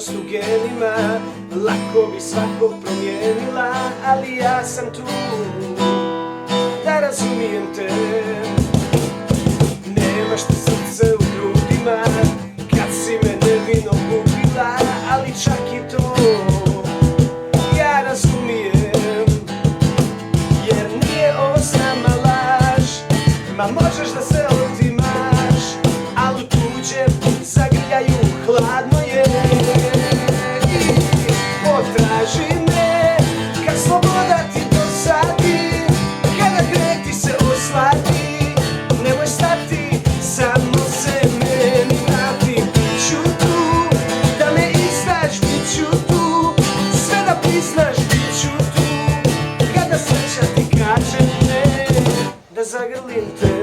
hrabrost u genima, lako bi svakog promijenila, ali ja sam tu da razumijem te. Nemaš ti srce u grudima kad si me nevino gubila, ali čak i to ja razumijem, jer nije ovo sama laž. Ma možeš da se otimaš, ali u tuđem zagrljaju hladno je. I potraži me kad sloboda ti dosadi, kada greh ti se osladi, nemoj stati, samo se meni vrati. Biću tu da me izdaš, biću tu sve da priznaš, biću tu kada sreća ti kaže ne, da zagrlim te.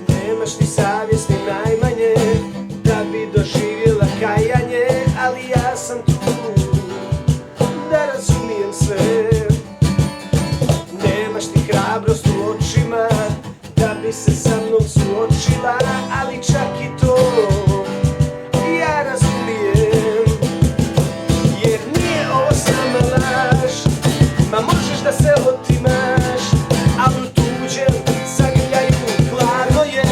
Nemaš ti savjest ni najmanje da bi doživjela kajanje, ali ja sam tu da razumijem sve. Nemaš ti hrabrost u očima da bi se sa mnom suočila, ali čak i to ja razumijem, jer nije ovo sama laž. Ma možeš da se otimaš, ali u tuđem zagrljaju hladno je.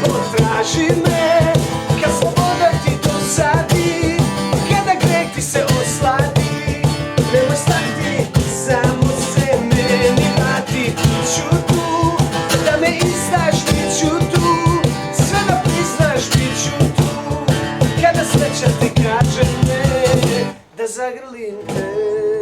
Potraži me kad sloboda ti dosadi, kada greh ti se osladi, nemoj stati, samo se meni vrati. Biću tu da me izdaš, biću tu sve da priznaš, biću tu kada sreća ti kaže ne, da zagrlim te.